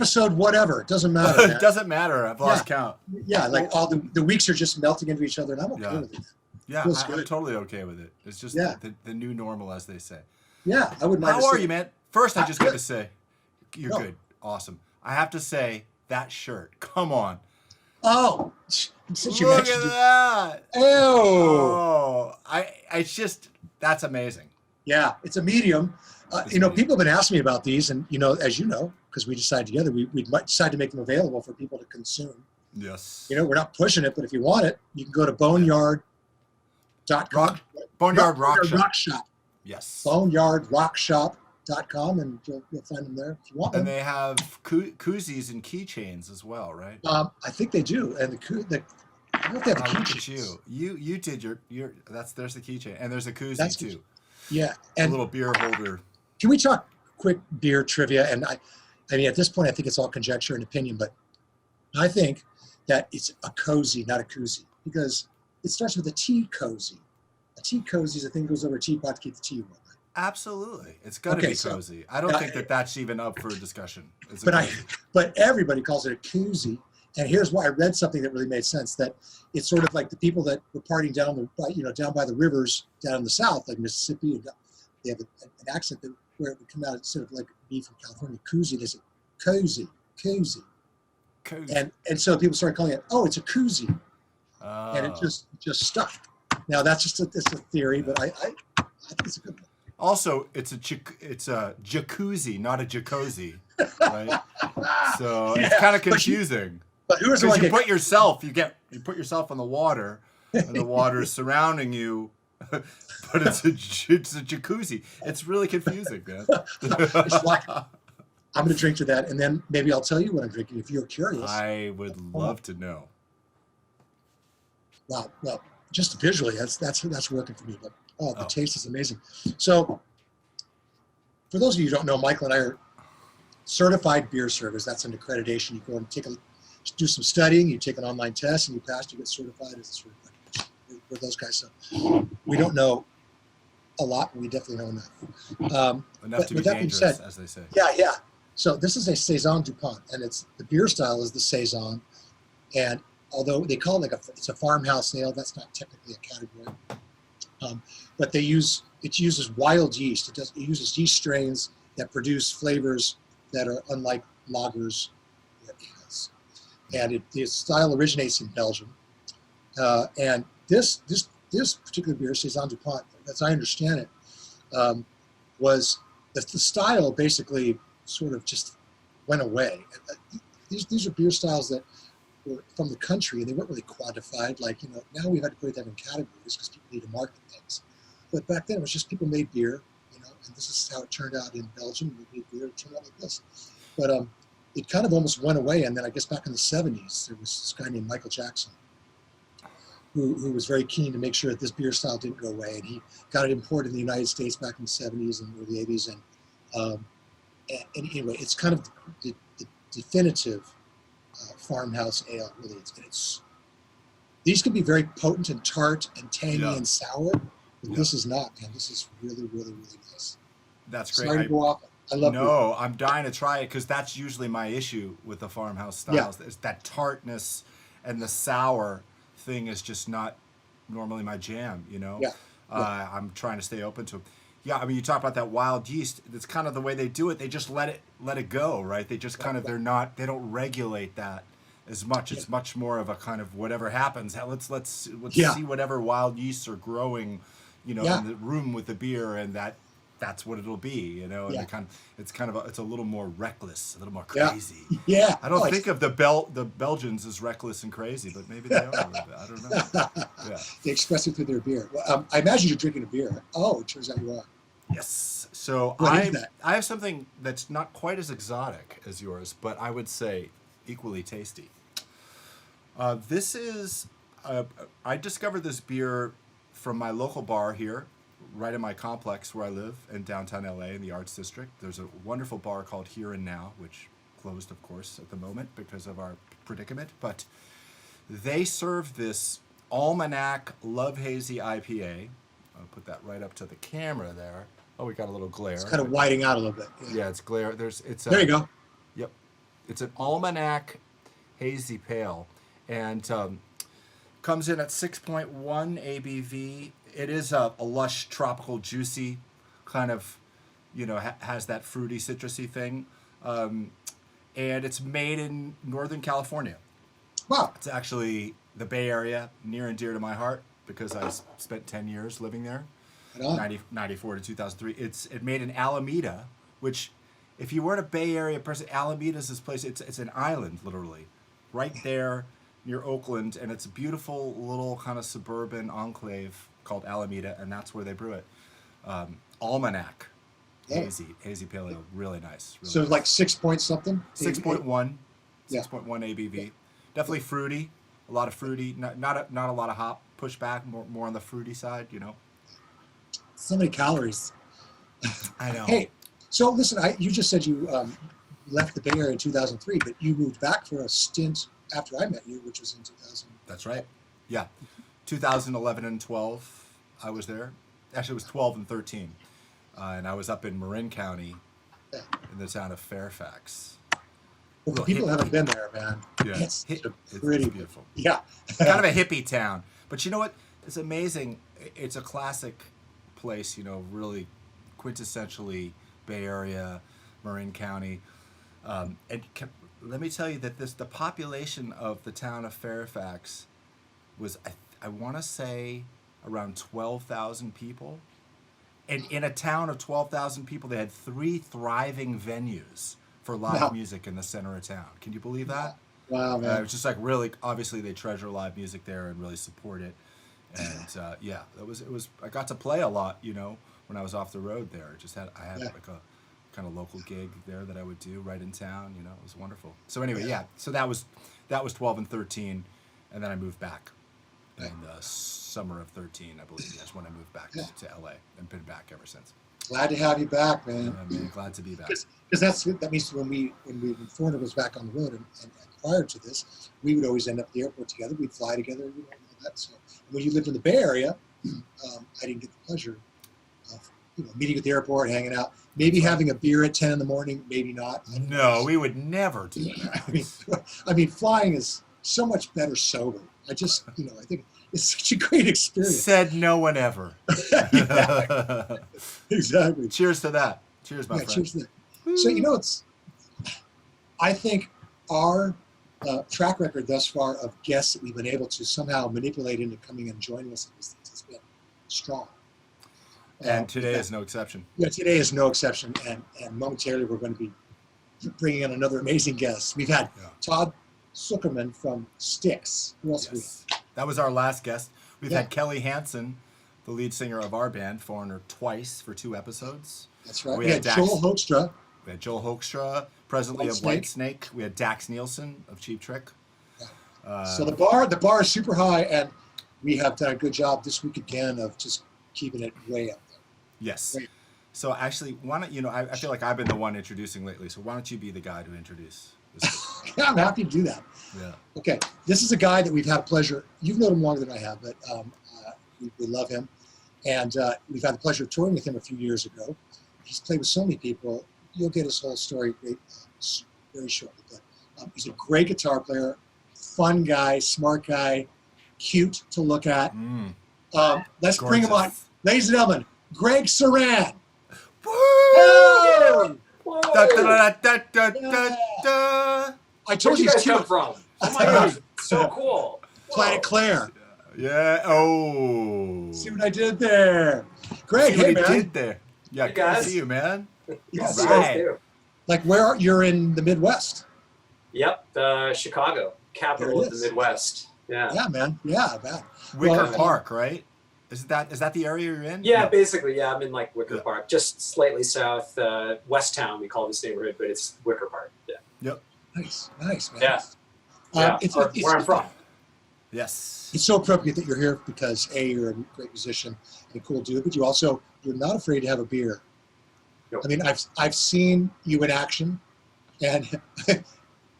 episode whatever. It doesn't matter. It doesn't matter. I've lost count. Yeah, like all the weeks are just melting into each other, and I'm okay with it. Yeah, I'm totally okay with it. It's just the new normal, as they say. Yeah, I wouldn't mind. How are you, man? First, I just got to say, you're good. Awesome. I have to say, that shirt. Come on. Oh, since you look mentioned at that. Oh, it's just, that's amazing. Yeah, it's a medium. People have been asking me about these, and as you know, because we decided together, we might decide to make them available for people to consume. Yes. We're not pushing it, but if you want it, you can go to boneyard.com. Boneyard Rock Shop. Yes. boneyardrockshop.com, and you'll find them there if you want them. And they have koozies and keychains as well, right? I think they do, and I don't know if they have the keychains. You did your there's the keychain, and there's a koozie too. Yeah, and a little beer holder. Can we talk quick beer trivia? And I mean, at this point, I think it's all conjecture and opinion, but I think that it's a cozy, not a koozie, because it starts with a tea cozy. A tea cozy is a thing that goes over a teapot to keep the tea warm. Right? Absolutely, it's got to be cozy. I don't think that's even up for discussion. But everybody calls it a koozie. And here's why I read something that really made sense, that it's sort of like the people that were partying down by the rivers down in the South, like Mississippi, and they have an accent where it would come out instead of like me from California, koozie, they say cozy. And so people started calling it, it's a koozie. And it just stuck. Now that's just a theory, but I think it's a good one. Also, it's a jacuzzi, not a jacuzzi, right? So it's kind of confusing. But who's the one? You put yourself on the water, and the water is surrounding you. But it's a jacuzzi. It's really confusing, man. It's like, I'm going to drink to that, and then maybe I'll tell you what I'm drinking if you're curious. I would love to know. Wow. Well, just visually, that's working for me. But the taste is amazing. So, for those of you who don't know, Michael and I are certified beer servers. That's an accreditation. You go and do some studying. You take an online test, and you pass. You get certified as a certified. We're those guys. So we don't know a lot, but we definitely know enough. Enough to be dangerous, as they say. Yeah. So this is a Saison DuPont, and the beer style is the Saison. And although they call it it's a farmhouse ale, that's not technically a category. But it uses wild yeast. It uses yeast strains that produce flavors that are unlike lagers or ales. And the style originates in Belgium. And this particular beer, Saison DuPont, as I understand it, was the style basically sort of just went away. These are beer styles that were from the country, and they weren't really quantified. Now we've had to put them in categories because people need to market things. But back then, it was just people made beer, and this is how it turned out in Belgium. We made beer, it turned out like this. But it kind of almost went away, and then I guess back in the 70s, there was this guy named Michael Jackson who was very keen to make sure that this beer style didn't go away, and he got it imported in the United States back in the 70s and early 80s, and anyway, it's kind of the definitive farmhouse ale, really. These can be very potent and tart and tangy and sour, but this is not, man. This is really, really, really nice. That's great. Sorry to go off. I love No, I'm dying to try it because that's usually my issue with the farmhouse styles. It's that tartness and the sour thing is just not normally my jam, I'm trying to stay open to it. Yeah, I mean, you talk about that wild yeast. It's kind of the way they do it. They just let it go, right? They just kind of they don't regulate that as much. It's much more of a kind of whatever happens. Let's see whatever wild yeasts are growing, in the room with the beer, and that's what it'll be, and it's a little more reckless, a little more crazy. Yeah. I don't think of the Belgians as reckless and crazy, but maybe they are a little bit. I don't know. Yeah. They express it through their beer. Well, I imagine you're drinking a beer. Oh, it turns out you are. Yes. So I have something that's not quite as exotic as yours, but I would say equally tasty. This is I discovered this beer from my local bar here, right in my complex where I live in downtown LA in the Arts District. There's a wonderful bar called Here and Now, which closed, of course, at the moment because of our predicament. But they serve this Almanac Love Hazy IPA. I'll put that right up to the camera there. Oh, we got a little glare. It's kind of whiting out a little bit. Yeah, it's glare. There you go. Yep. It's an Almanac Hazy Pale, and comes in at 6.1 ABV. It is a lush, tropical, juicy kind of, has that fruity, citrusy thing. And it's made in Northern California. Wow. It's actually the Bay Area, near and dear to my heart, because I spent 10 years living there, 94 to 2003. It made in Alameda, which, if you weren't a Bay Area person, Alameda is this place, it's an island, literally, right there near Oakland, and it's a beautiful little kind of suburban enclave called Alameda, and that's where they brew it. Almanac. Hazy Pale Ale, really nice. Really so nice. Like 6 point something? 6.1. 6.1 ABV. Definitely fruity. A lot of fruity. Not a lot of hop pushback. More on the fruity side, So many calories. I know. Hey, so listen, you just said you left the Bay Area in 2003, but you moved back for a stint after I met you, which was in 2000. That's right. Yeah. 2011 and 12, I was there. Actually, it was 12 and 13. And I was up in Marin County in the town of Fairfax. Well, for people who haven't been there, man, yeah. it's pretty beautiful. Yeah. Kind of a hippie town. But you know what? It's amazing. It's a classic place, really quintessentially Bay Area, Marin County. Let me tell you that the population of the town of Fairfax was, I want to say, around 12,000 people. And in a town of 12,000 people, they had 3 thriving venues for live music in the center of town. Can you believe that? Wow, man. It was just like really, obviously they treasure live music there and really support it. And it was. I got to play a lot, when I was off the road there. I had like a kind of local gig there that I would do right in town. It was wonderful. So anyway, so that was 12 and 13, and then I moved back in the summer of 13, I believe. That's when I moved back to LA and been back ever since. Glad to have you back, man. Man, glad to be back. Because that means when Foreigner was back on the road and prior to this, we would always end up at the airport together. We'd fly together, all that. So when you lived in the Bay Area, I didn't get the pleasure of meeting at the airport, hanging out, maybe having a beer at 10 in the morning, maybe not. No, we would never do that. I mean, flying is so much better sober. I think it's such a great experience. Said no one ever. Exactly. Cheers to that. Cheers, my friend. Cheers to that. So, I think our track record thus far of guests that we've been able to somehow manipulate into coming and joining us in these things has been strong. And today is no exception. Yeah, today is no exception. And momentarily we're going to be bringing in another amazing guest. We've had Todd Zuckerman from Styx. Who else we have? That was our last guest. We've had Kelly Hansen, the lead singer of our band, Foreigner, twice for 2 episodes. That's right. We had Joel Hoekstra. We had Joel Hoekstra, presently of Whitesnake. We had Dax Nielsen of Cheap Trick. Yeah. So the bar is super high, and we have done a good job this week again of just keeping it way up there. Yes. Way. So actually, why don't I feel like I've been the one introducing lately, so why don't you be the guy to introduce this? Yeah, I'm happy to do that. Yeah. Okay. This is a guy that we've had a pleasure. You've known him longer than I have, but we love him. And we've had the pleasure of touring with him a few years ago. He's played with so many people. You'll get his whole story very shortly. But he's a great guitar player, fun guy, smart guy, cute to look at. Let's bring him on. Ladies and gentlemen, Greg Suran. Woo! I told you guys come from. Oh my gosh, so cool. Planet Claire. Yeah. Oh. See what I did there, Greg? Hey, man. Did there? Yeah. Hey, guys. Good to see you, man. Yes, All you guys right. do. Like you're in the Midwest. Yep, Chicago, capital of the Midwest. Yeah. Yeah, man. Yeah, bad. Wicker Park, right? Is that the area you're in? Yeah, basically, yeah. I'm in like Wicker Park, just slightly south, West Town. We call this neighborhood, but it's Wicker Park. Yeah. Yep. Nice, man. Yeah. It's where I'm from. Yes. It's so appropriate that you're here because you're a great musician and a cool dude, but you're not afraid to have a beer. Nope. I mean, I've seen you in action, and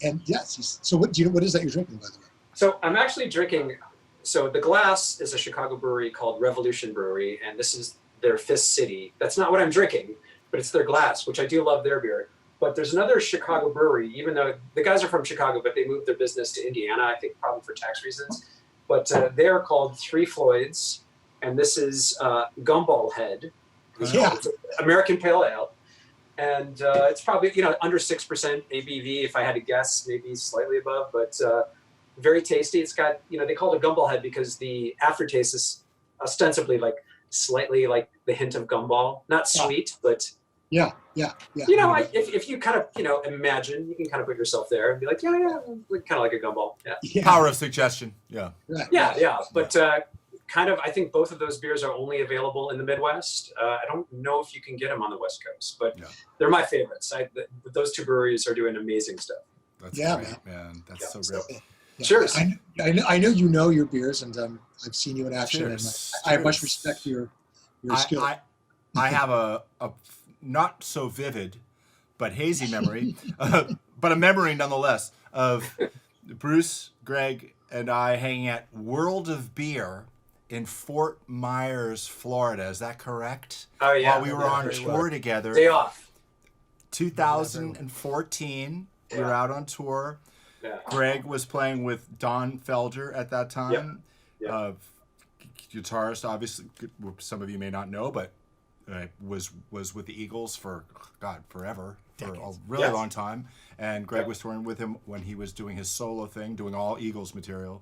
and yes. So what is that you're drinking, by the way? So I'm actually drinking. So the glass is a Chicago brewery called Revolution Brewery, and this is their Fist City. That's not what I'm drinking, but it's their glass, which I do love their beer. But there's another Chicago brewery, even though the guys are from Chicago, but they moved their business to Indiana, I think probably for tax reasons. But they're called Three Floyds, and this is Gumball Head. It's American Pale Ale. And it's probably, under 6% ABV, if I had to guess, maybe slightly above, but very tasty. It's got, they call it a gumball head because the aftertaste is ostensibly like slightly like the hint of gumball. Not sweet, but... Yeah. If you kind of, imagine, you can kind of put yourself there and be like, kind of like a gumball. Yeah. Power of suggestion. Yeah. Yeah. But kind of, I think both of those beers are only available in the Midwest. I don't know if you can get them on the West Coast, but they're my favorites. Those two breweries are doing amazing stuff. That's great, man. That's so great. Cheers. I know you know your beers, and I've seen you in action. Cheers. And I have much respect for your skill. I have a not so vivid, but hazy memory, but a memory nonetheless of Bruce, Greg, and I hanging at World of Beer in Fort Myers, Florida. Is that correct? Oh, yeah. While we were on tour together. Day off. 2014, we were out on tour. Yeah. Greg was playing with Don Felder at that time. Yep. Guitarist, obviously, some of you may not know, but was with the Eagles for forever, for a really long time. And Greg was touring with him when he was doing his solo thing, doing all Eagles material.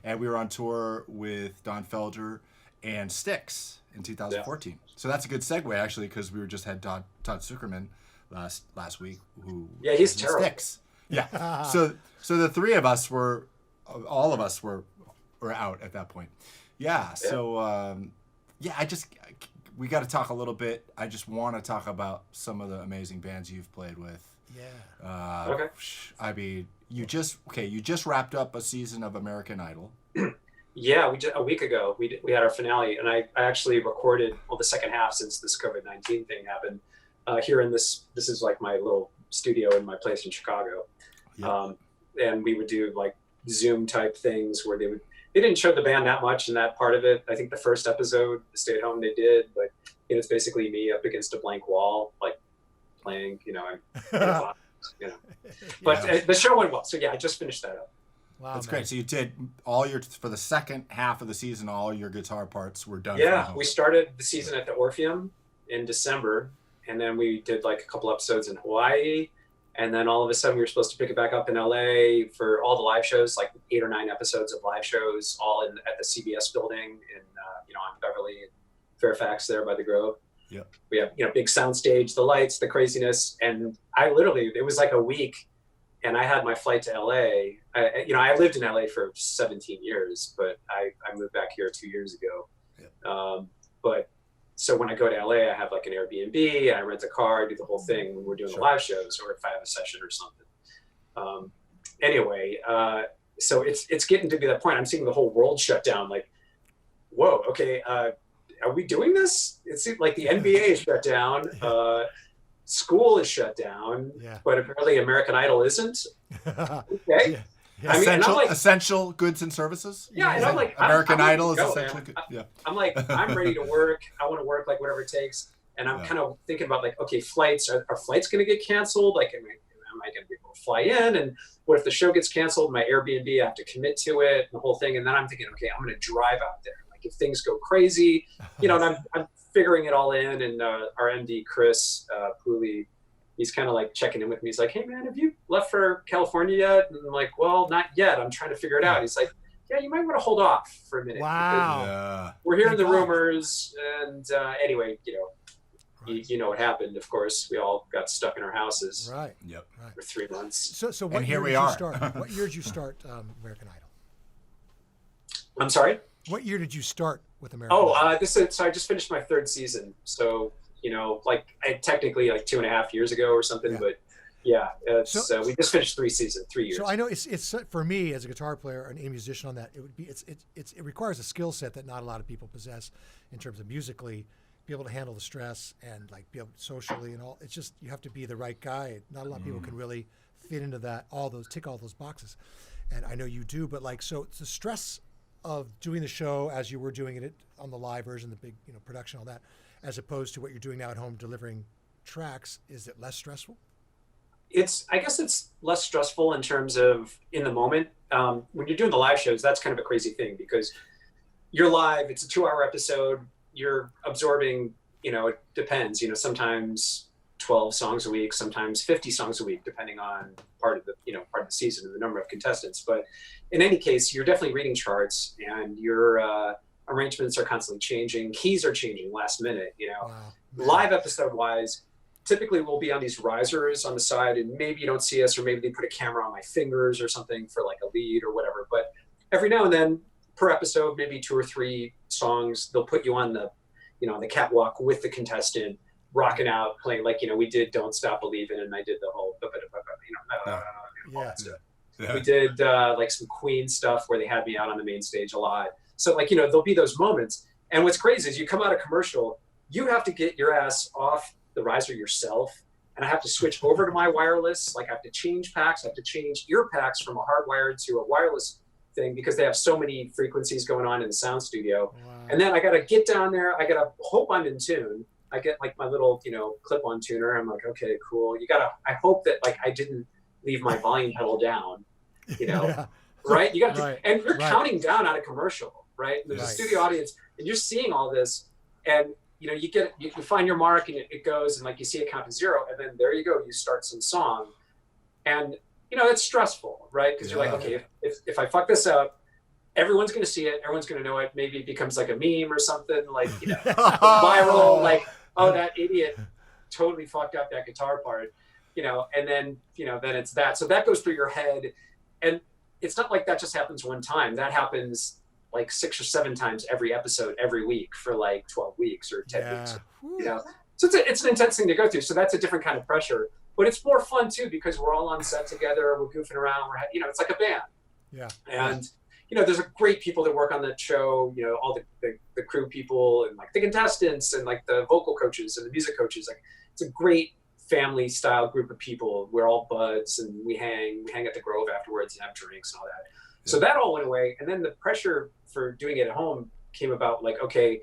And we were on tour with Don Felder and Styx in 2014. So that's a good segue, actually, because we just had Todd Zuckerman last week, who he's terrible. Styx. Yeah. So the three of us all of us were out at that point. Yeah. So we got to talk a little bit. I just want to talk about some of the amazing bands you've played with. Yeah. Okay. I mean, you just wrapped up a season of American Idol. Yeah, we did a week ago. We had our finale, and I actually recorded the second half since this COVID-19 thing happened. Here in this is like my little studio in my place in Chicago. Yep. And we would do like Zoom type things where they didn't show the band that much in that part of it. I think the first episode, the Stay at Home, they did, but it's basically me up against a blank wall, like playing, But the show went well. So I just finished that up. Wow, that's great. So you did for the second half of the season, all your guitar parts were done. Yeah, we started the season at the Orpheum in December, and then we did like a couple episodes in Hawaii. And then all of a sudden we were supposed to pick it back up in LA for all the live shows, like 8 or 9 episodes of live shows, all at the CBS building in, on Beverly and Fairfax there by the Grove. Yep. We have, big sound stage, the lights, the craziness. And it was like a week and I had my flight to LA. I lived in LA for 17 years, but I moved back here 2 years ago. Yep. So when I go to LA, I have like an Airbnb, I rent a car, do the whole thing when we're doing the live shows, or if I have a session or something. So it's getting to be that point. I'm seeing the whole world shut down. Like, whoa, okay, are we doing this? It seems like the NBA is shut down. School is shut down, but apparently American Idol isn't. Okay. Yeah. Yeah. Essential goods and services. Yeah, and I'm like, American Idol is essentially good. Yeah. I'm like, I'm ready to work. I want to work like whatever it takes. And I'm kind of thinking about like, okay, flights. Are flights going to get canceled? Like, am I going to be able to fly in? And what if the show gets canceled? My Airbnb, I have to commit to it, the whole thing. And then I'm thinking, okay, I'm going to drive out there. Like, if things go crazy, and I'm figuring it all in. And our MD, Chris Pooley, he's kind of like checking in with me. He's like, hey man, have you left for California yet? And I'm like, well, not yet. I'm trying to figure it out. He's like, yeah, you might want to hold off for a minute. Wow. We're hearing the rumors. And anyway, you know what happened, of course. We all got stuck in our houses. Right. Yep. For 3 months. So what year did you start? What year did you start American Idol? I'm sorry? What year did you start with American Idol? So I just finished my 3rd season. So technically like 2.5 years ago or something, but we just finished 3 years. So I know it's for me as a guitar player and a musician on that, it requires a skill set that not a lot of people possess in terms of musically, be able to handle the stress and like be able socially and all. It's just, you have to be the right guy. Not a lot of people can really fit into that, tick all those boxes. And I know you do, but like, so it's the stress of doing the show as you were doing it on the live version, the big, production, all that, as opposed to what you're doing now at home delivering tracks. Is it less stressful? I guess it's less stressful in terms of in the moment. When you're doing the live shows, that's kind of a crazy thing because you're live, it's a 2-hour episode, you're absorbing, it depends, sometimes 12 songs a week, sometimes 50 songs a week, depending on part of the season and the number of contestants. But in any case, you're definitely reading charts, and your arrangements are constantly changing. Keys are changing last minute, Wow. Live episode wise, typically we'll be on these risers on the side, and maybe you don't see us, or maybe they put a camera on my fingers or something for like a lead or whatever. But every now and then, per episode, maybe 2 or 3 songs, they'll put you on the, on the catwalk with the contestant, rocking out, playing like, we did Don't Stop Believin', and I did the whole, all that stuff. We did like some Queen stuff where they had me out on the main stage a lot. So like, there'll be those moments. And what's crazy is you come out of commercial, you have to get your ass off the riser yourself. And I have to switch over to my wireless. Like I have to change packs. I have to change ear packs from a hardwired to a wireless thing because they have so many frequencies going on in the sound studio. Wow. And then I got to get down there. I got to hope I'm in tune. I get like my little, clip-on tuner. I'm like, okay, cool. I hope that like I didn't leave my volume pedal down, Yeah. right? You got to, Right. and you're Right. counting down on a commercial, right? There's a studio audience and you're seeing all this, and you find your mark and it goes, and like you see it count to 0, and then there you go, you start some song, and it's stressful, right? Because you're like, okay, if I fuck this up, everyone's going to see it, everyone's going to know it. Maybe it becomes like a meme or something, like viral, like, oh, that idiot totally fucked up that guitar part, and then then it's that. So that goes through your head, and it's not like that just happens one time. That happens like 6 or 7 times every episode, every week for like 12 weeks or 10 weeks. So it's an intense thing to go through. So that's a different kind of pressure, but it's more fun too because we're all on set together. We're goofing around. It's like a band. Yeah. And there's a great people that work on that show. All the crew people and like the contestants and like the vocal coaches and the music coaches. Like it's a great family style group of people. We're all buds and we hang at the Grove afterwards and have drinks and all that. So that all went away. And then the pressure for doing it at home came about, like, okay,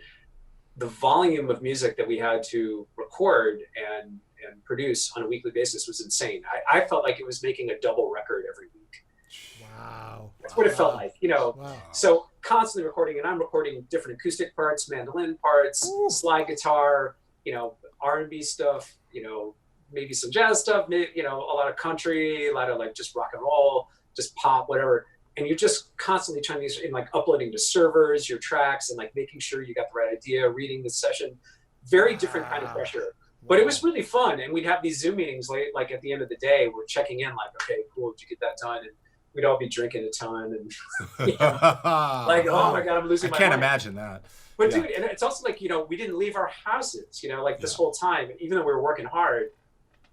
the volume of music that we had to record and produce on a weekly basis was insane. I felt like it was making a double record every week. Wow. That's what it felt like, So constantly recording, and I'm recording different acoustic parts, mandolin parts, slide guitar, R&B stuff, maybe some jazz stuff, maybe, a lot of country, a lot of like just rock and roll, just pop, whatever. And you're just constantly trying to, like uploading to servers, your tracks, and like making sure you got the right idea, reading the session. Very different kind of pressure. But it was really fun. And we'd have these Zoom meetings like at the end of the day, we're checking in like, okay, cool, did you get that done? And we'd all be drinking a ton and like, oh my God, I'm losing my mind. I can't imagine that. But dude, and it's also like, we didn't leave our houses, like this whole time, even though we were working hard.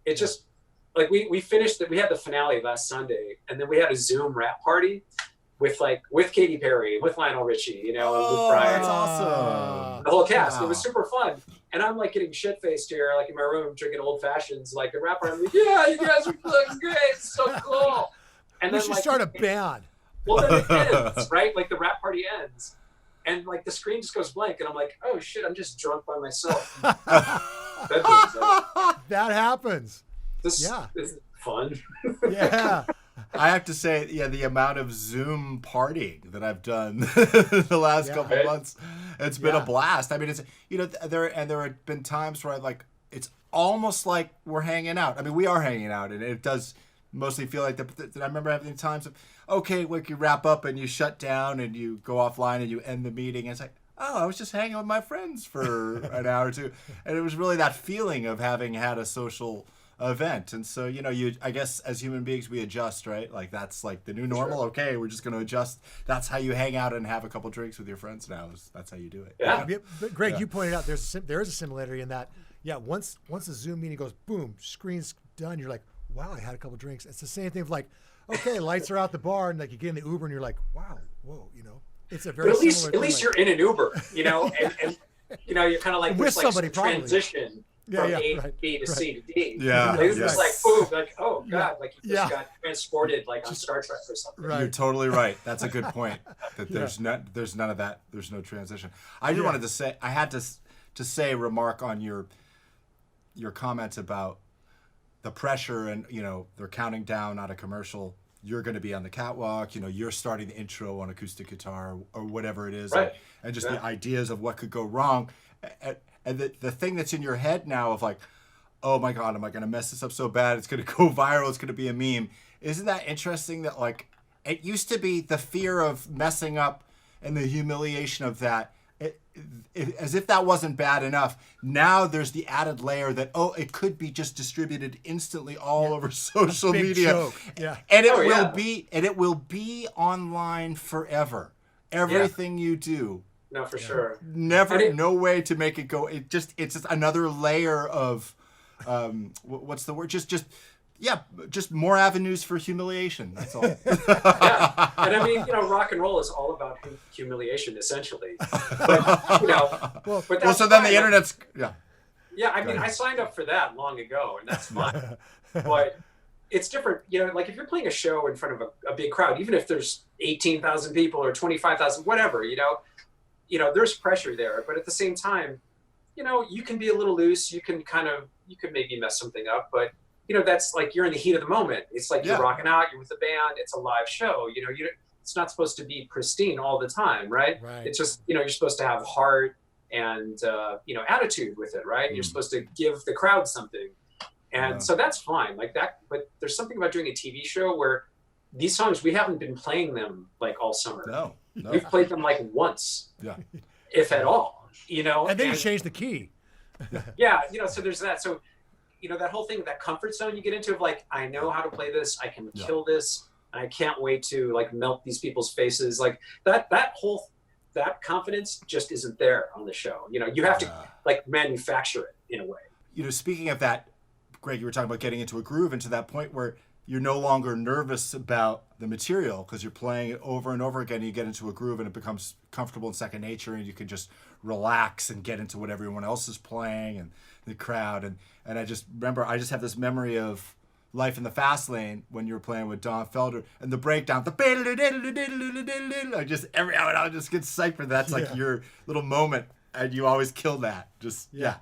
It just, like we finished we had the finale last Sunday, and then we had a Zoom rap party with Katy Perry, with Lionel Richie, and Luke Bryan. That's awesome. The whole cast. Wow. It was super fun. And I'm like getting shit-faced here, like in my room, drinking old fashions, like the rap party. I'm like, yeah, you guys are looking great. It's so cool. And we then should start a band. Well, then it ends, right? Like the rap party ends. And like the screen just goes blank, and I'm like, oh shit, I'm just drunk by myself. That happens. This is fun. Yeah. I have to say, the amount of Zoom partying that I've done the last couple months, it's been a blast. I mean, it's there have been times where it's almost like we're hanging out. I mean, we are hanging out, and it does mostly feel like that. I remember having times of, okay, like you wrap up and you shut down and you go offline and you end the meeting, and it's like, oh, I was just hanging with my friends for an hour or two, and it was really that feeling of having had a social event. And so I guess as human beings we adjust, right? Like that's like the new normal. Sure. Okay, we're just going to adjust. That's how you hang out and have a couple drinks with your friends now. That's how you do it. Yeah. But Greg, you pointed out there is a similarity in that. Yeah, once the Zoom meeting goes boom, screen's done, you're like, wow, I had a couple drinks. It's the same thing of like, okay, lights are out the bar, and like you get in the Uber and you're like, wow, whoa, it's a very but at least you're in an Uber, and you're kind of like with somebody transition. From B to C to D. Yeah. It's just like, boom, like, oh, God, like you just got transported like on Star Trek or something. Right. You're totally right. That's a good point. That there's none of that. There's no transition. I just wanted to say, I had to say, remark on your comments about the pressure, and they're counting down on a commercial. You're going to be on the catwalk. You're starting the intro on acoustic guitar or whatever it is, Right. and just the ideas of what could go wrong, and the thing that's in your head now of like, oh my God, am I going to mess this up so bad? It's going to go viral. It's going to be a meme. Isn't that interesting that like it used to be the fear of messing up and the humiliation of that, as if that wasn't bad enough. Now there's the added layer that, it could be just distributed instantly all over social media. Joke. Yeah. And it will be online forever. Everything you do. No, for sure. Never, no way to make it go. It's just another layer of, what's the word? Just more avenues for humiliation. That's all. Yeah. And I mean, rock and roll is all about humiliation, essentially. But, so then the internet's, Yeah, I mean, I signed up for that long ago, and that's fine. But it's different, like if you're playing a show in front of a big crowd, even if there's 18,000 people or 25,000, whatever, there's pressure there. But at the same time, you can be a little loose. You can maybe mess something up, but that's like you're in the heat of the moment. It's like you're rocking out, you're with the band, it's a live show. It's not supposed to be pristine all the time, right? It's just, you're supposed to have heart and, attitude with it, right? You're supposed to give the crowd something. And so that's fine like that. But there's something about doing a TV show where these songs, we haven't been playing them like all summer. No. We've played them like once, if at all, And then you change the key. So there's that. So, that whole thing, that comfort zone you get into of like, I know how to play this, I can kill this, and I can't wait to like melt these people's faces. Like that confidence just isn't there on the show. You have to like manufacture it in a way. Speaking of that, Greg, you were talking about getting into a groove, and to that point where you're no longer nervous about the material because you're playing it over and over again. You get into a groove and it becomes comfortable and second nature, and you can just relax and get into what everyone else is playing and the crowd. And I just remember, I just have this memory of Life in the Fast Lane when you were playing with Don Felder and the breakdown, I just I just get psyched for that. That's like your little moment. And you always kill that.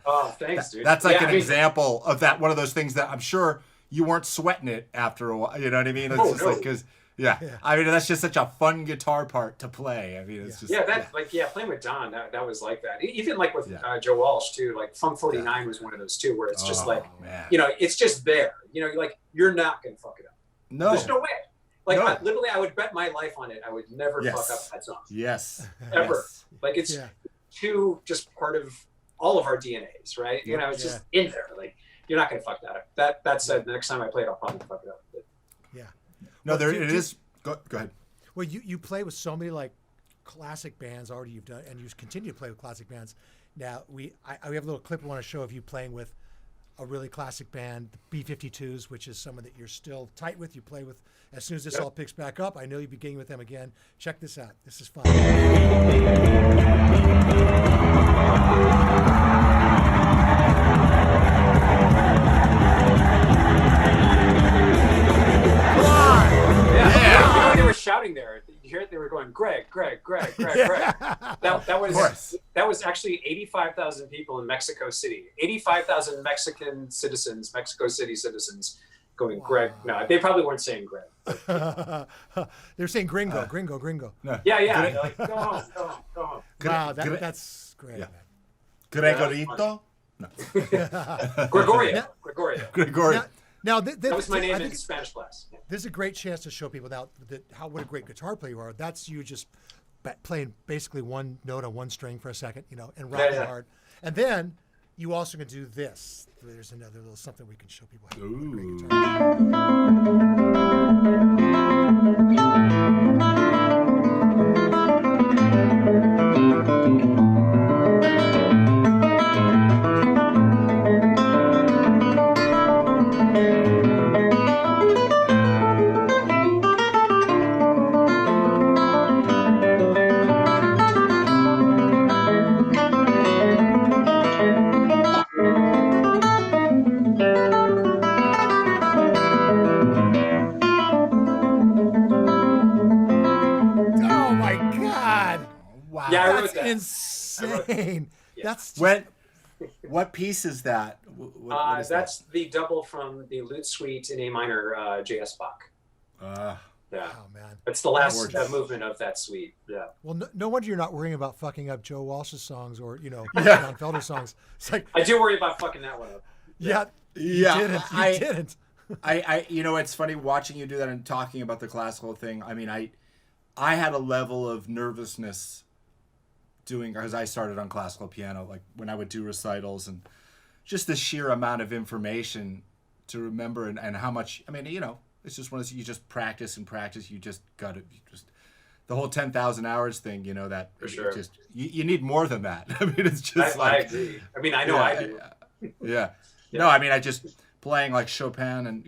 Oh, thanks, dude. That's like an example of that. One of those things that I'm sure you weren't sweating it after a while. You know what I mean? It's just like, cause I mean, that's just such a fun guitar part to play. I mean, it's just, playing with Don, that was like that. Even like with Joe Walsh too, like Funk 49 was one of those too, where it's just it's just there, you're not going to fuck it up. No, there's no way. Like literally, I would bet my life on it. I would never fuck up that song. Yes. Ever. Like it's too just part of all of our DNAs, right? It's just in there. Like you're not going to fuck that up. That said, the next time I play it, I'll probably fuck it up. But, no, it is. Go ahead. Well, you play with so many like classic bands already. You've done, and you continue to play with classic bands. Now we have a little clip I want to show of you playing with a really classic band, the B-52's, which is someone that you're still tight with. You play with as soon as this all picks back up. I know you'll be getting with them again. Check this out. This is fun. They were shouting there. You hear it? They were going, Greg, Greg, Greg, Greg, Greg. That was actually 85,000 people in Mexico City. 85,000 Mexico City citizens going, Greg. No, they probably weren't saying Greg. They're saying gringo, gringo, gringo. No. Yeah. Like, go home, go home, go home. Wow, that's great. Yeah. Gregorito? No. Gregorio. Now, that was my name in Spanish class. This is a great chance to show people now what a great guitar player you are. That's you just playing basically one note on one string for a second, and rocking hard. And then you also can do this. There's another little something we can show people how to play a great guitar. Yeah, I wrote that. Insane. Yeah. That's just, What piece is that? What is that's the double from the Lute Suite in A minor, J.S. Bach. that? Yeah. Oh man, It's the last Gorgeous. movement of that suite. Yeah. well, no wonder you're not worrying about fucking up Joe Walsh's songs or Yeah. John Felder's songs. It's like, I do worry about fucking that one up. yeah, Yeah, you didn't. I it's funny watching you do that and talking about the classical thing. I mean, I had a level of nervousness doing, because I started on classical piano, like when I would do recitals, and just the sheer amount of information to remember, and how much, I mean, it's just one of those, you just practice and practice. You just got it. The whole 10,000 hours thing, that For sure. You need more than that. I mean, it's just I agree. I mean, I know I do. Yeah. No, I mean, I just playing like Chopin, and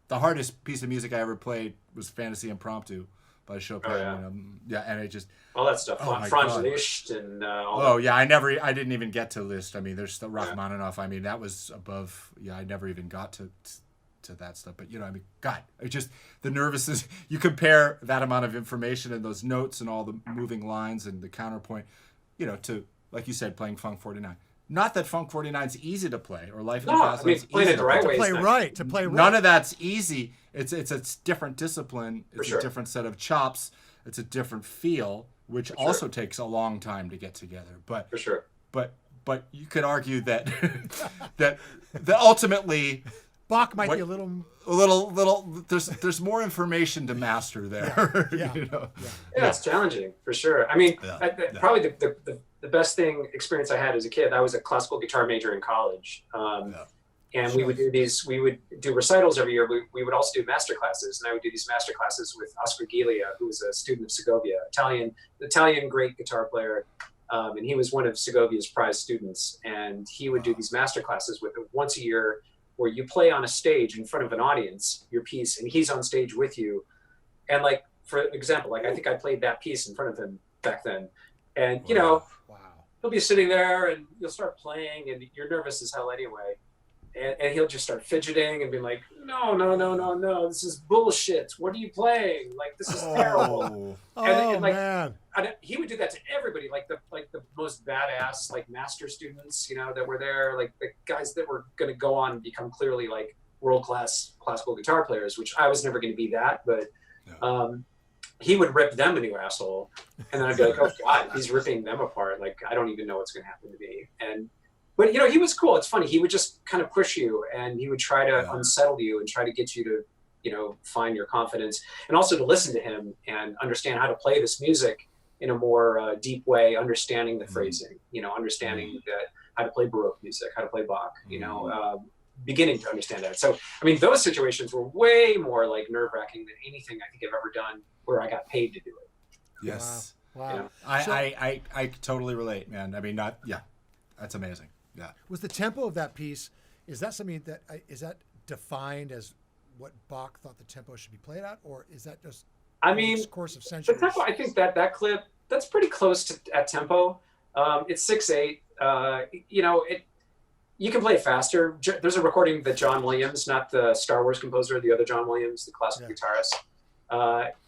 the hardest piece of music I ever played was Fantasy Impromptu by Chopin. Oh, yeah. And it just All that stuff. Oh, my Franz God. Liszt and all Oh that. yeah, I didn't even get to Liszt. I mean, there's the Rachmaninoff. I mean, that was above. Yeah, I never even got to that stuff. But I mean, God, it just, the nervousness. You compare that amount of information and those notes and all the moving lines and the counterpoint, to, like you said, playing Funk 49. Not that Funk 49 is easy to play, or Life in the Fast Lane's playing easy it the to right play. way. To play right. None of that's easy. It's a different discipline. It's sure. a different set of chops. It's a different feel, which also takes a long time to get together. But For sure. but you could argue that that ultimately Bach might be a little. there's more information to master there. Yeah. Yeah, it's challenging for sure. I mean, probably the best experience I had as a kid. I was a classical guitar major in college, and we would do recitals every year. We would also do master classes, and I would do these master classes with Oscar Giglia, who was a student of Segovia, Italian great guitar player, and he was one of Segovia's prize students. And he would do these master classes with once a year, where you play on a stage in front of an audience your piece, and he's on stage with you. And like, for example, like I think I played that piece in front of him back then. And Wow. he'll be sitting there and you'll start playing and you're nervous as hell anyway. And he'll just start fidgeting and be like, no, this is bullshit. What are you playing? Like, this is terrible. And like, Man. He would do that to everybody, like the most badass, like master students, that were there, like the guys that were going to go on and become clearly like world-class classical guitar players, which I was never going to be that, but he would rip them a new asshole. And then I'd be like, oh God, he's ripping them apart. Like, I don't even know what's going to happen to me. But he was cool. It's funny. He would just kind of push you, and he would try to unsettle you and try to get you to, find your confidence, and also to listen to him and understand how to play this music in a more deep way, understanding the phrasing, understanding how to play Baroque music, how to play Bach, beginning to understand that. So, I mean, those situations were way more like nerve-wracking than anything I think I've ever done where I got paid to do it. Yes. Wow. I totally relate, man. I mean, that's amazing. Yeah. Was the tempo of that piece, is that something that is that defined as what Bach thought the tempo should be played at, or is that just course of centuries? The tempo, I think that clip, that's pretty close to at tempo. It's 6/8. You can play it faster. There's a recording that John Williams, not the Star Wars composer, the other John Williams, the classical guitarist,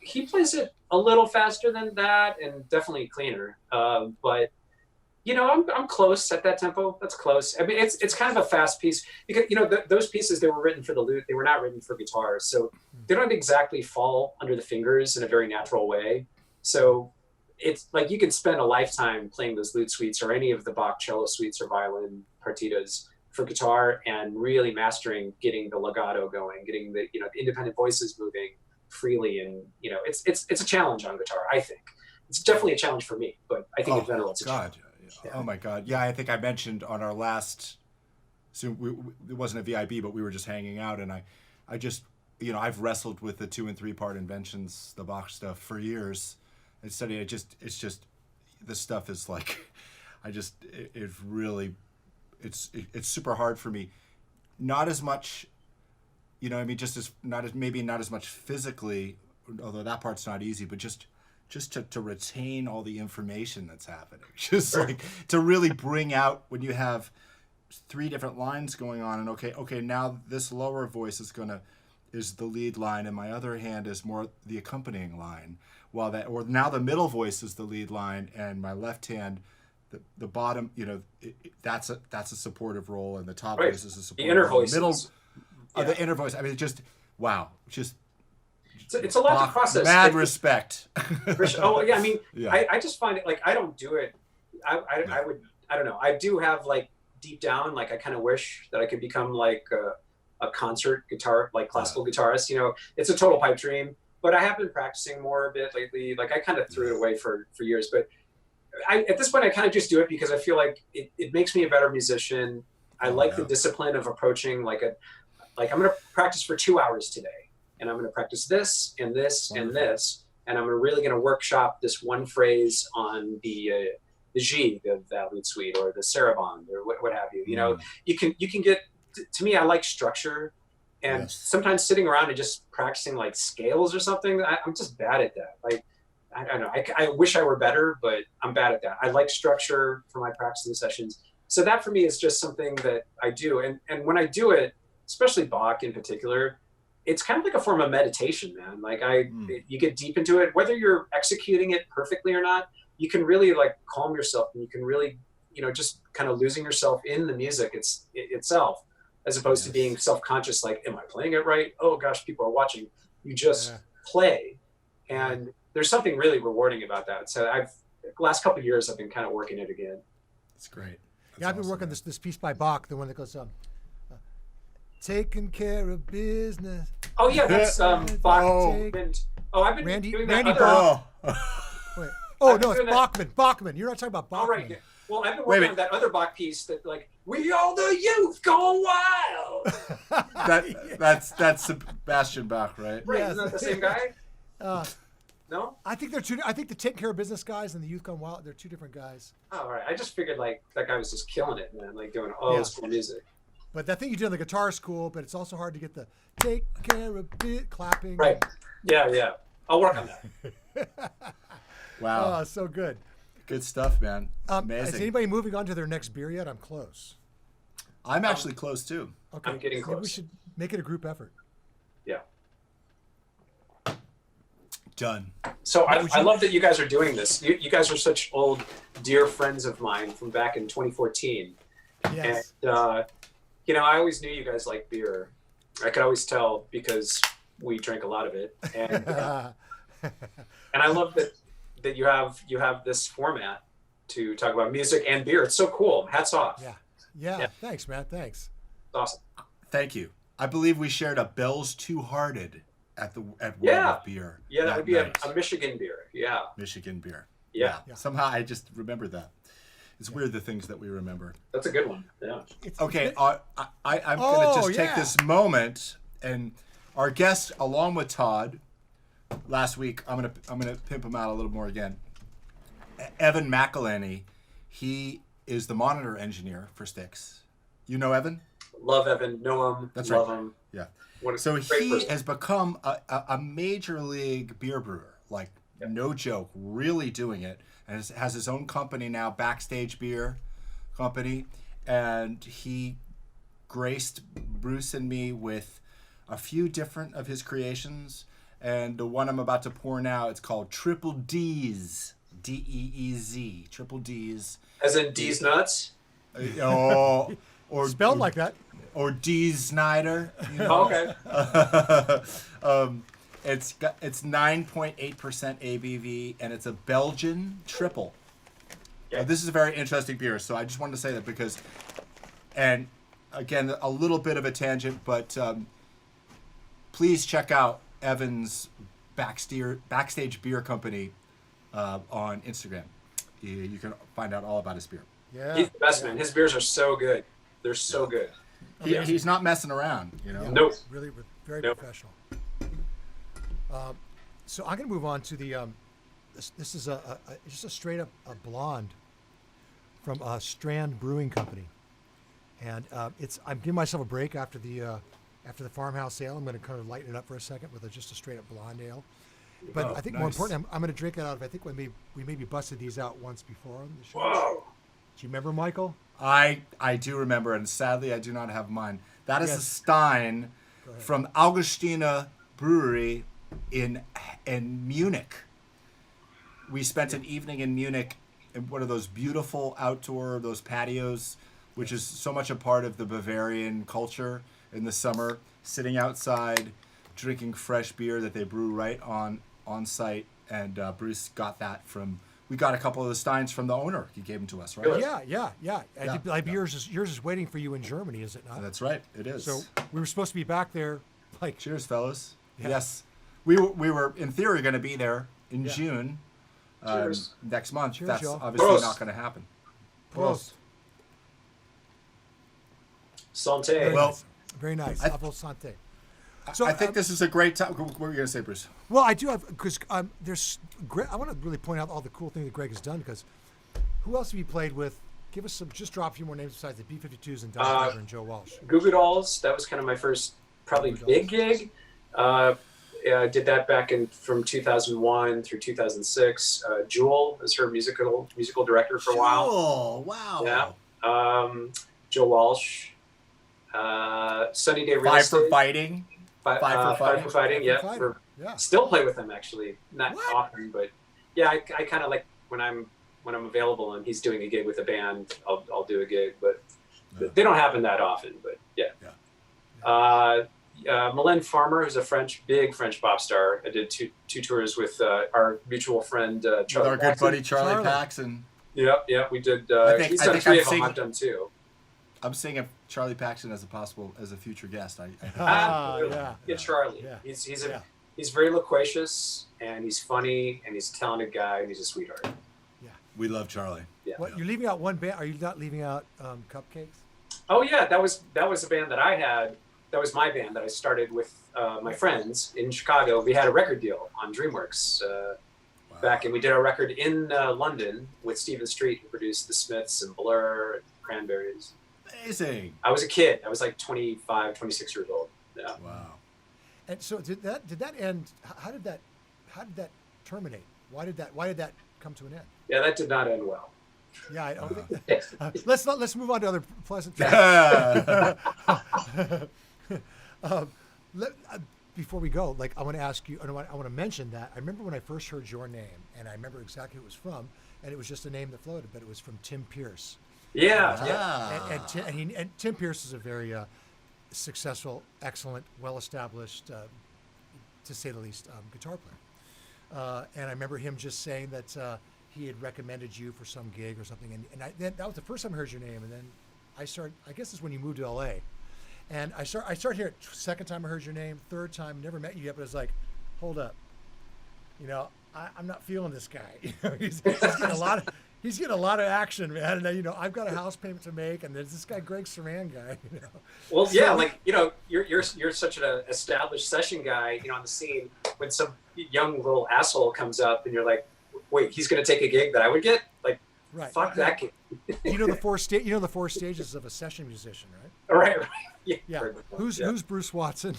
he plays it a little faster than that and definitely cleaner. But I'm close at that tempo. That's close. I mean, it's kind of a fast piece because, those pieces, they were written for the lute. They were not written for guitars. So they don't exactly fall under the fingers in a very natural way. So it's like you can spend a lifetime playing those lute suites or any of the Bach cello suites or violin partitas for guitar and really mastering getting the legato going, getting the, the independent voices moving freely. And, it's a challenge on guitar, I think. It's definitely a challenge for me, but I think in general it's a challenge. Yeah. Oh my God. Yeah, I think I mentioned on our last, it wasn't a V.I.B, but we were just hanging out, and I just, I've wrestled with the 2 and 3 part inventions, the Bach stuff, for years. And studying it's just, this stuff is like, it's super hard for me. Not as much, maybe not as much physically, although that part's not easy, but just to retain all the information that's happening. Just like to really bring out when you have 3 different lines going on, and okay, now this lower voice is the lead line, and my other hand is more the accompanying line, or now the middle voice is the lead line, and my left hand the bottom, that's a supportive role, and the top Right. voice is a supportive The inner role. voices. Middle, Yeah. the inner voice. I mean, just wow, just It's a lot to process. Mad respect. Oh yeah, I mean, Yeah. I just find it like I don't do it. I don't know. I do have like deep down, like I kind of wish that I could become like a concert guitar, like classical guitarist. It's a total pipe dream. But I have been practicing more a bit lately. Like I kind of threw it away for years. But at this point, I kind of just do it because I feel like it makes me a better musician. I like the discipline of approaching like I'm going to practice for 2 hours today, and I'm going to practice this and this and this, and I'm really going to workshop this one phrase on the G, the Valute Suite, or the Sarabande, or what have you. You can get. To me, I like structure. And sometimes sitting around and just practicing like scales or something, I'm just bad at that. Like, I don't know. I wish I were better, but I'm bad at that. I like structure for my practicing sessions. So that for me is just something that I do. And when I do it, especially Bach in particular, it's kind of like a form of meditation, man. Like you get deep into it, whether you're executing it perfectly or not, you can really like calm yourself, and you can really, just kind of losing yourself in the music itself. As opposed to being self-conscious, like, am I playing it right? Oh gosh, people are watching. You just play. And there's something really rewarding about that. So the last couple of years, I've been kind of working it again. That's great. I've been working this piece by Bach, the one that goes, taking care of business. Oh yeah, that's Bach. I've been doing that. Randy Bach. Wait. Oh no, it's Bachman. Bachman. You're not talking about Bachman. All right. Well, I've been working on that other Bach piece that, like, we are the youth gone wild. That's Sebastian Bach, right? Right, Yes. isn't that the same guy? No? I think they're two. I think the Taking Care of Business guys and the Youth Gone Wild, they're two different guys. Oh, all right. I just figured, like, that guy was just killing it, man. Like, doing all this cool music. But that thing you did on the guitar is cool, but it's also hard to get the take care of clapping. Right. Yeah. I'll work on that. Wow. Oh, so good. Good stuff, man. Amazing. Is anybody moving on to their next beer yet? I'm close. I'm actually close too. Okay. I'm getting close. Maybe we should make it a group effort. Yeah. Done. So I love that you guys are doing this. You guys are such old, dear friends of mine from back in 2014. Yes. And, I always knew you guys liked beer. I could always tell because we drank a lot of it. And and I love that you have this format to talk about music and beer. It's so cool. Hats off. Yeah. Thanks, man. Thanks. It's awesome. Thank you. I believe we shared a Bell's Two Hearted at World of Beer. Yeah, that would be a Michigan beer. Yeah. Michigan beer. Yeah. Somehow I just remembered that. It's weird the things that we remember. That's a good one. Yeah. Okay, I'm going to just take this moment, and our guest, along with Todd, last week, I'm gonna pimp him out a little more again. Evan McElhenney, he is the monitor engineer for Styx. You know Evan? Love Evan. Know him. That's love right. him. Yeah. So he has become a major league beer brewer, like no joke, really doing it, and has his own company now, Backstage Beer Company, and he graced Bruce and me with a few different of his creations, and the one I'm about to pour now, it's called Triple D's, Deez, Triple D's. As in D's nuts? Or spelled like that. Or D. Snyder. Okay. It's 9.8% ABV, and it's a Belgian triple. Yeah. This is a very interesting beer, so I just wanted to say that because, and again, a little bit of a tangent, but please check out Evan's Backstage Beer Company on Instagram. You can find out all about his beer. Yeah. He's the best, man. His beers are so good. They're so good. He's not messing around, Nope. Really, very professional. So I'm going to move on to the. This is just a straight up a blonde from Strand Brewing Company, and I'm giving myself a break after the farmhouse ale. I'm going to kind of lighten it up for a second with just a straight up blonde ale. But I think more important, I'm going to drink it out of. I think we maybe busted these out once before on the show. Whoa. Do you remember, Michael? I do remember, and sadly I do not have mine. That is a Stein from Augustina Brewery in Munich. We spent an evening in Munich in one of those beautiful outdoor, those patios, which is so much a part of the Bavarian culture in the summer, sitting outside, drinking fresh beer that they brew right on site. And Bruce got that we got a couple of the steins from the owner. He gave them to us, right? Yeah. And yours is waiting for you in Germany, is it not? That's right. It is. So we were supposed to be back there. Like, cheers, fellas. Yeah. Yes, we were in theory going to be there in June next month. Cheers, that's y'all. obviously Prost. not going to happen. Prost. Santé. Well, very nice. Apple santé. So I think this is a great time. What were you going to say, Bruce? Well, I do have, because there's. I want to really point out all the cool things that Greg has done, because who else have you played with? Give us just drop a few more names besides the B-52's and Don Driver and Joe Walsh. Goo Goo Dolls. That was kind of my first probably big gig. I did that back from 2001 through 2006. Jewel was her musical director for a while. Oh, wow. Yeah. Joe Walsh. Sunny Day Real Estate. Five for Fighting. Five for Fighting. Yeah. Still play with them actually, not often, but yeah, I kind of like when I'm available and he's doing a gig with a band, I'll do a gig, but they don't happen that often. But yeah. Mylène Farmer, who's a big French pop star. I did two tours with our mutual friend Charlie. With our good buddy Charlie Paxson. Yeah, we did. He's done 3 of them. I've done 2. I'm seeing if Charlie Paxson as a future guest. Get Charlie. Yeah. He's very loquacious and he's funny and he's a talented guy and he's a sweetheart. Yeah, we love Charlie. Yeah. What, you're leaving out one band? Are you not leaving out Cupcakes? Oh yeah, that was a band that I had. That was my band that I started with my friends in Chicago. We had a record deal on DreamWorks back, and we did our record in London with Stephen Street, who produced The Smiths and Blur and Cranberries. Amazing. I was a kid. I was like 25, 26 years old. Yeah. Wow. And so did that end? How did that terminate? Why did that come to an end? Yeah, that did not end well. Yeah, I don't think. Let's move on to other pleasant things. Before we go, like, I want to ask you. I want to mention that I remember when I first heard your name, and I remember exactly who it was from, and it was just a name that floated, but it was from Tim Pierce. Yeah. And Tim Pierce is a very successful, excellent, well-established, to say the least, guitar player. And I remember him just saying that he had recommended you for some gig or something. And that was the first time I heard your name. And then I guess it's when you moved to LA. And I started hearing it. Second time I heard your name, third time, never met you yet, but it's like, hold up. I'm not feeling this guy. He's getting a lot of... He's getting a lot of action, man. And I've got a house payment to make, and there's this guy, Greg Suran guy. Well, yeah, you're such an established session guy, on the scene. When some young little asshole comes up, and you're like, wait, he's going to take a gig that I would get? Like, right. Fuck that gig. the four stages of a session musician, right? Right. Yeah. Who's Bruce Watson?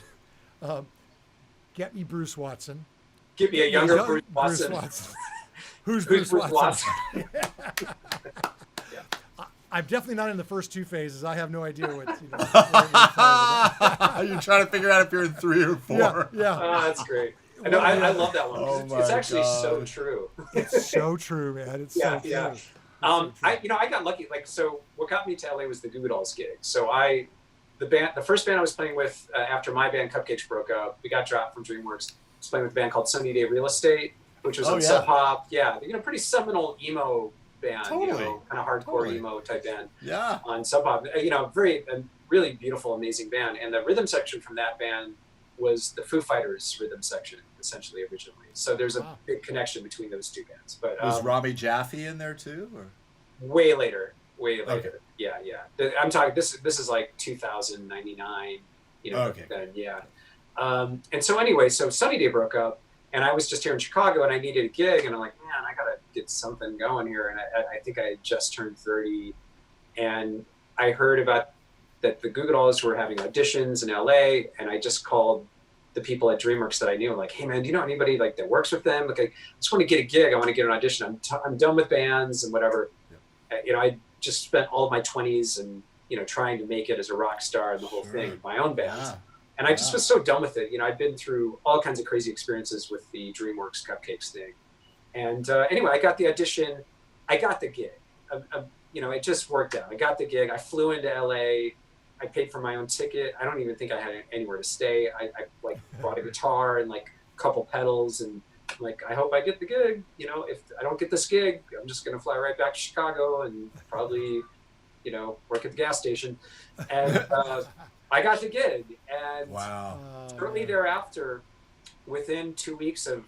Get me Bruce Watson. Give me a younger Bruce Watson. Who's Bruce Watson? I'm definitely not in the first 2 phases. I have no idea what. You're trying to figure out if you're in 3 or 4. Yeah. Oh, that's great. I love that one. It's actually so true. It's so true, man. It's so true. Yeah. I got lucky. So what got me to LA was the Goo Goo Dolls gig. So the first band I was playing with after my band Cupcakes broke up, we got dropped from DreamWorks. I was playing with a band called Sunny Day Real Estate, which was on Sub Pop. Yeah, pretty seminal emo band, kind of hardcore emo type band. Yeah. On Sub Pop, really beautiful, amazing band. And the rhythm section from that band was the Foo Fighters rhythm section, essentially originally. So there's a big connection between those 2 bands. But was Robbie Jaffe in there too, or way later? Okay. Yeah. I'm talking. This is like 2099. Okay. Then, yeah. And so anyway, so Sunny Day broke up. And I was just here in Chicago, and I needed a gig, and I'm like, man, I gotta get something going here. And I think I had just turned 30, and I heard about that the Goo Goo Dolls were having auditions in LA, and I just called the people at DreamWorks that I knew. I'm like, hey man, do you know anybody that works with them? Like, I just want to get a gig. I want to get an audition. I'm done with bands and whatever. Yeah. I just spent all of my 20s and trying to make it as a rock star and the whole thing, my own bands. Yeah. And I just was so done with it. I'd been through all kinds of crazy experiences with the DreamWorks Cupcakes thing. And anyway, I got the audition. I got the gig. You know, it just worked out. I got the gig. I flew into LA. I paid for my own ticket. I don't even think I had anywhere to stay. I like brought a guitar and like a couple pedals, and like, I hope I get the gig. You know, if I don't get this gig, I'm just going to fly right back to Chicago and probably, you know, work at the gas station. And I got the gig. And wow. Shortly thereafter, within 2 weeks of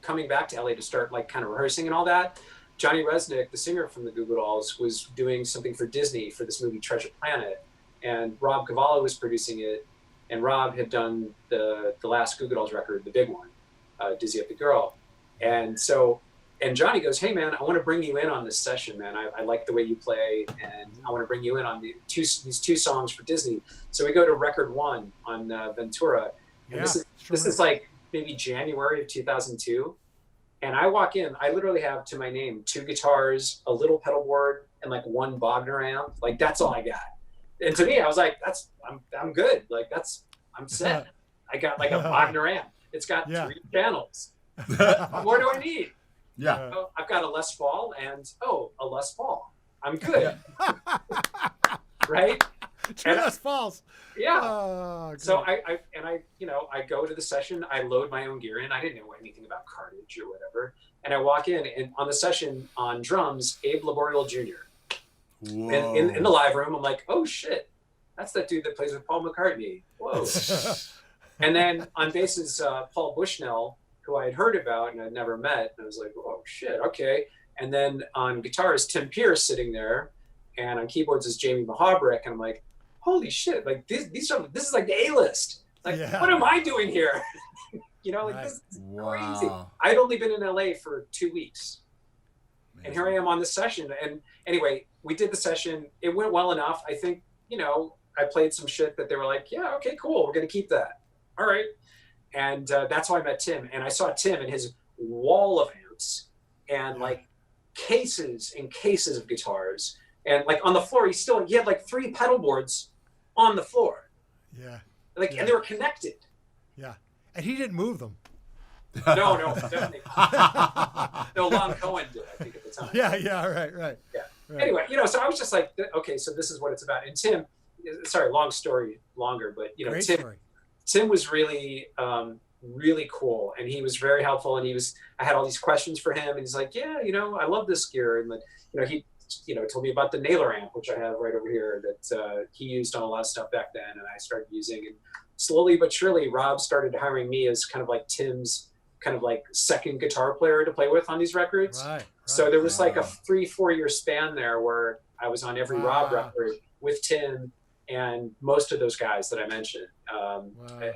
coming back to LA to start like kind of rehearsing and all that, Johnny Resnick, the singer from the Goo Goo Dolls, was doing something for Disney for this movie Treasure Planet. And Rob Cavallo was producing it. And Rob had done the last Goo Goo Dolls record, the big one, Dizzy Up the Girl. And so, and Johnny goes, hey man, I want to bring you in on this session, man. I like the way you play, and I want to bring you in on these two songs for Disney. So we go to record 1 on Ventura. And this is like maybe January of 2002. And I walk in, I literally have to my name 2 guitars, a little pedal board, and like 1 Bogner amp. Like, that's all I got. And to me, I was like, I'm good. Like, I'm set. I got like a Bogner amp. It's got 3 channels. What more do I need? Yeah. So I've got a Les Paul and a Les Paul. I'm good. Right? 2 Les Pauls. Yeah. Oh, so I you know, I go to the session, I load my own gear in. I didn't know anything about cartage or whatever. And I walk in, and on the session on drums, Abe Laboriel Jr. Whoa. And in the live room, I'm like, oh shit, that's that dude that plays with Paul McCartney. Whoa. And then on bass is Paul Bushnell, who I had heard about and I'd never met. And I was like, oh shit, okay. And then on guitar is Tim Pierce sitting there, and on keyboards is Jamie Mahabrick. And I'm like, holy shit, like this is like the A-list. Like, what am I doing here? You know, like, this is crazy. I'd only been in LA for 2 weeks. Amazing. And here I am on this session. And anyway, we did the session. It went well enough. I think, you know, I played some shit that they were like, yeah, okay, cool. We're going to keep that. All right. And that's how I met Tim. And I saw Tim and his wall of amps and like cases and cases of guitars. And like on the floor, he had like 3 pedal boards on the floor. Yeah. Like, and they were connected. Yeah. And he didn't move them. No, definitely. No, Lon Cohen did, I think, at the time. Yeah, right. Yeah. Right. Anyway, you know, so I was just like, okay, so this is what it's about. And Tim, sorry, long story longer, but you know, Tim was really, really cool, and he was very helpful. And I had all these questions for him, and he's like, yeah, you know, I love this gear, and you know, he, you know, told me about the Naylor amp, which I have right over here, that he used on a lot of stuff back then, and I started using. And slowly but surely, Rob started hiring me as kind of like Tim's kind of like second guitar player to play with on these records. Right. So there was like a 3-4 year span there where I was on every Rob record with Tim and most of those guys that I mentioned.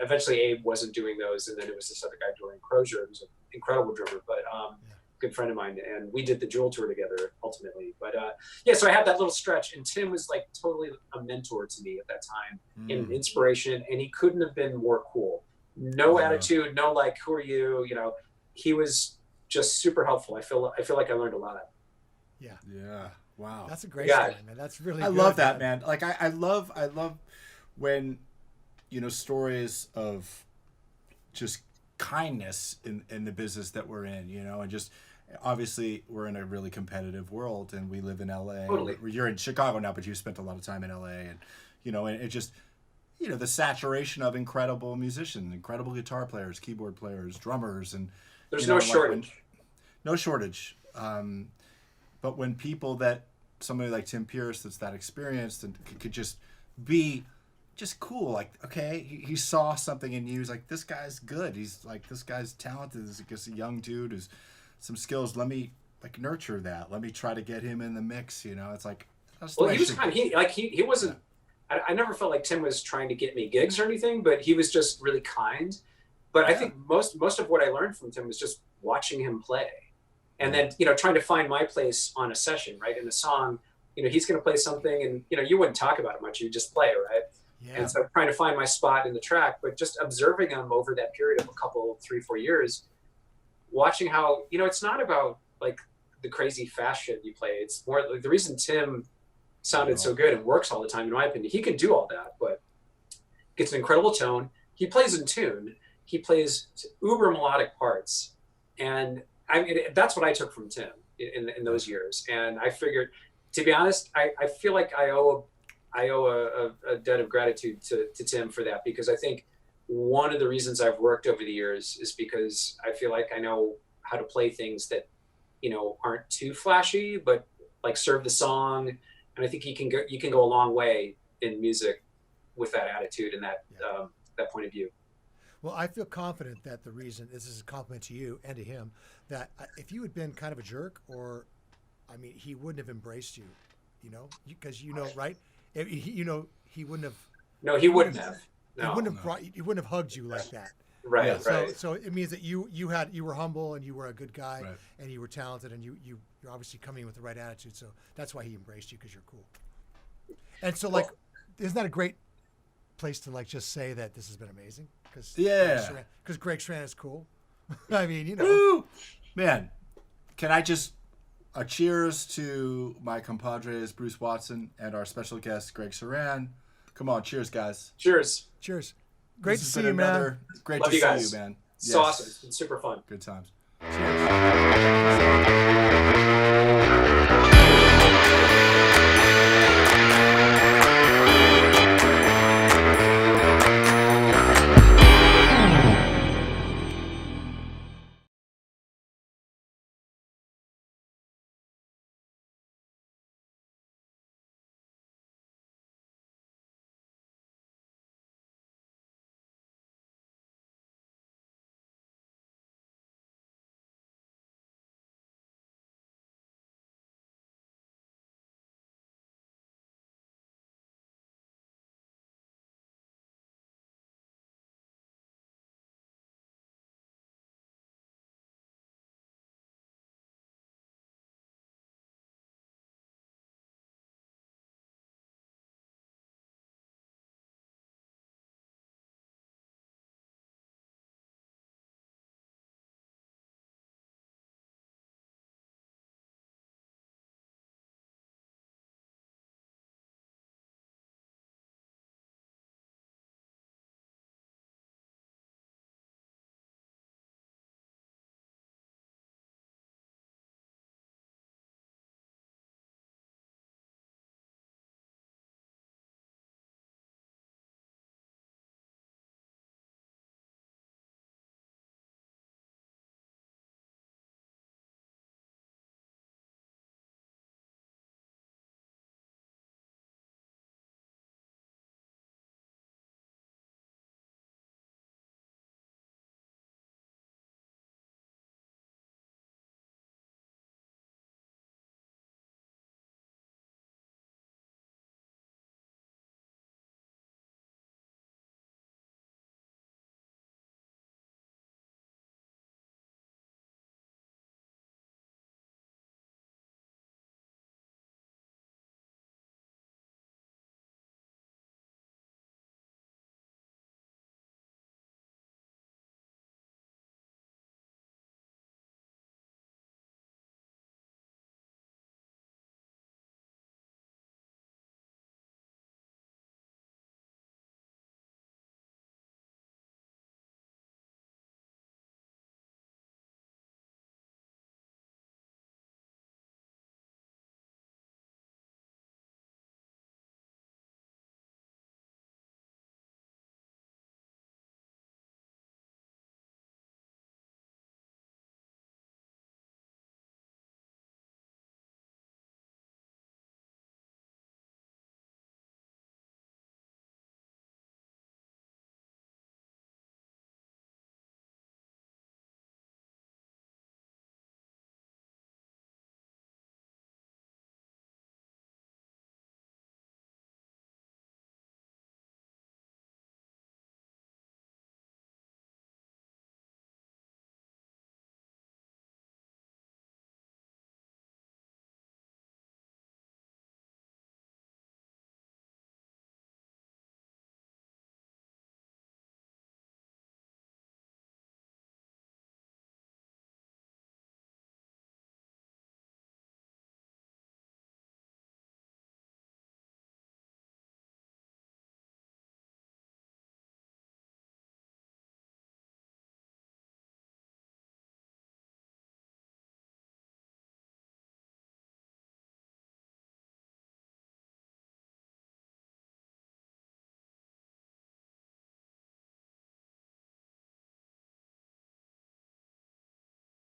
Eventually Abe wasn't doing those, and then it was this other guy, Dorian Crozier, who's an incredible drummer, but good friend of mine, and we did the Jewel tour together ultimately. But so I had that little stretch, and Tim was like totally a mentor to me at that time, and an inspiration, and he couldn't have been more cool. No attitude, no like, who are you? You know, he was just super helpful. I feel like I learned a lot. Yeah. Wow. That's a great story, man. That's really I good, love that, man. Like I love when, you know, stories of just kindness in the business that we're in, you know, and just obviously we're in a really competitive world, and we live in LA. Totally. You're in Chicago now, but you spent a lot of time in LA, and you know, and it just, you know, the saturation of incredible musicians, incredible guitar players, keyboard players, drummers, and there's no shortage. No shortage. But when people that somebody like Tim Pierce that's that experienced and could just be just cool, like, okay, he saw something in you. He's like, this guy's good. He's like, this guy's talented. This is just a young dude who's some skills. Let me like nurture that. Let me try to get him in the mix. You know, it's like, that's the way he was kind of, he wasn't, I never felt like Tim was trying to get me gigs or anything, but he was just really kind. But I think most of what I learned from Tim was just watching him play. And then, you know, trying to find my place on a session, right? In a song, you know, he's going to play something, and, you know, you wouldn't talk about it much. You just play, right? Yeah. And so trying to find my spot in the track, but just observing him over that period of a couple, 3-4 years, watching how, you know, it's not about like the crazy fast shit you play. It's more like the reason Tim sounded so good and works all the time, in my opinion. He can do all that, but gets an incredible tone. He plays in tune. He plays uber melodic parts. And I mean, that's what I took from Tim. in those years. And I figured, to be honest, I feel like I owe a debt of gratitude to Tim for that, because I think one of the reasons I've worked over the years is because I feel like I know how to play things that, you know, aren't too flashy, but like serve the song. And I think you can go a long way in music with that attitude and that that point of view. Well, I feel confident that the reason, this is a compliment to you and to him, that if you had been kind of a jerk, or, I mean, he wouldn't have embraced you, you know, because you know, right? You know, he wouldn't have. No, he wouldn't have. No. He wouldn't have hugged you like that. Right, yeah. right. So it means that you were humble, and you were a good guy, right. and you were talented, and you're obviously coming in with the right attitude. So that's why he embraced you, because you're cool. And so, like, isn't that a great place to like just say that this has been amazing? Because Greg Suran is cool. I mean, you know. Woo! Man, can I just a cheers to my compadres Bruce Watson and our special guest Greg Suran. Come on, cheers, guys. Cheers. Cheers. Great to see you, man. Great Love to you see guys. you, man. It's awesome. It's been super fun. Good times. Cheers.